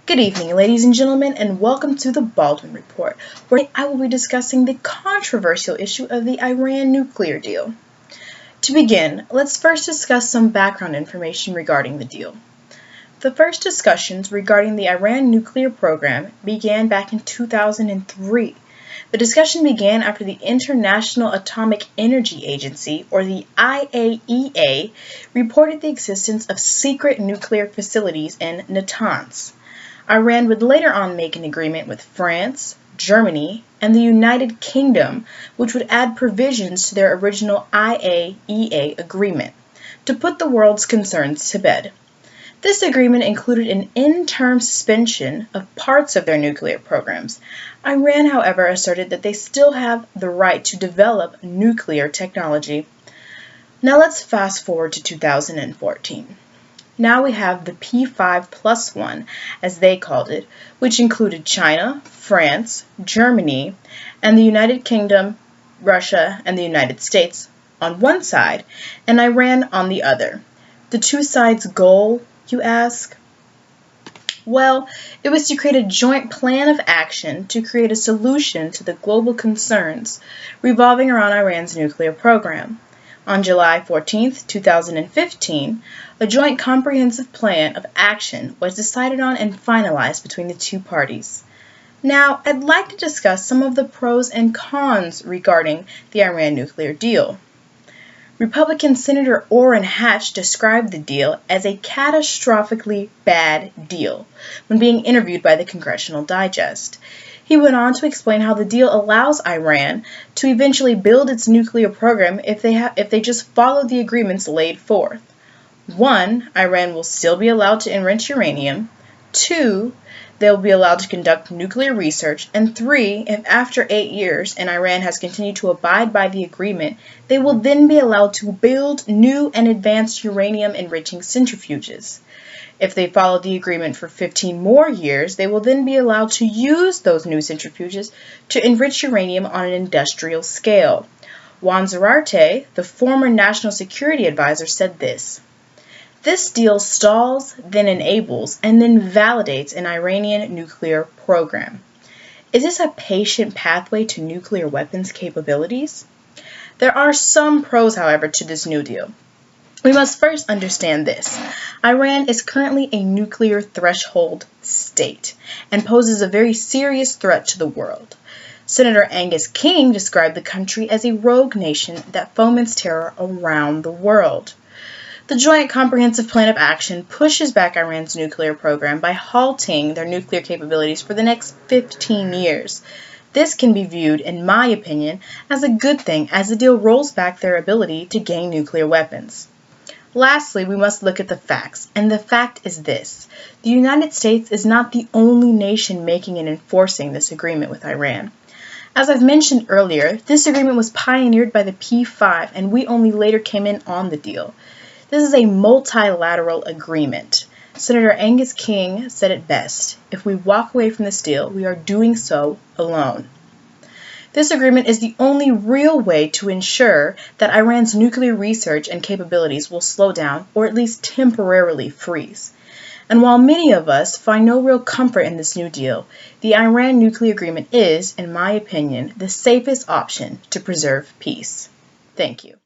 Good evening, ladies and gentlemen, and welcome to the Baldwin Report, where I will be discussing the controversial issue of the Iran nuclear deal. To begin, let's first discuss some background information regarding the deal. The first discussions regarding the Iran nuclear program began back in 2003. The discussion began after the International Atomic Energy Agency, or the IAEA, reported the existence of secret nuclear facilities in Natanz. Iran would later on make an agreement with France, Germany, and the United Kingdom, which would add provisions to their original IAEA agreement to put the world's concerns to bed. This agreement included an in-term suspension of parts of their nuclear programs. Iran, however, asserted that they still have the right to develop nuclear technology. Now let's fast forward to 2014. Now we have the P5+1, as they called it, which included China, France, Germany, and the United Kingdom, Russia, and the United States on one side, and Iran on the other. The two sides' goal, you ask? Well, it was to create a joint plan of action to create a solution to the global concerns revolving around Iran's nuclear program. On July 14, 2015, a joint comprehensive plan of action was decided on and finalized between the two parties. Now, I'd like to discuss some of the pros and cons regarding the Iran nuclear deal. Republican Senator Orrin Hatch described the deal as a catastrophically bad deal when being interviewed by the Congressional Digest. He went on to explain how the deal allows Iran to eventually build its nuclear program if they just follow the agreements laid forth. 1. Iran will still be allowed to enrich uranium. 2. They will be allowed to conduct nuclear research. And 3. If after 8 years and Iran has continued to abide by the agreement, they will then be allowed to build new and advanced uranium enriching centrifuges. If they follow the agreement for 15 more years, they will then be allowed to use those new centrifuges to enrich uranium on an industrial scale. Juan Zarate, the former national security advisor, said this: "This deal stalls, then enables, and then validates an Iranian nuclear program. Is this a patient pathway to nuclear weapons capabilities?" There are some pros, however, to this new deal. We must first understand this. Iran is currently a nuclear threshold state and poses a very serious threat to the world. Senator Angus King described the country as a rogue nation that foments terror around the world. The Joint Comprehensive Plan of Action pushes back Iran's nuclear program by halting their nuclear capabilities for the next 15 years. This can be viewed, in my opinion, as a good thing as the deal rolls back their ability to gain nuclear weapons. Lastly, we must look at the facts, and the fact is this: the United States is not the only nation making and enforcing this agreement with Iran. As I've mentioned earlier, this agreement was pioneered by the P5, and we only later came in on the deal. This is a multilateral agreement. Senator Angus King said it best: "If we walk away from this deal, we are doing so alone." This agreement is the only real way to ensure that Iran's nuclear research and capabilities will slow down or at least temporarily freeze. And while many of us find no real comfort in this new deal, the Iran nuclear agreement is, in my opinion, the safest option to preserve peace. Thank you.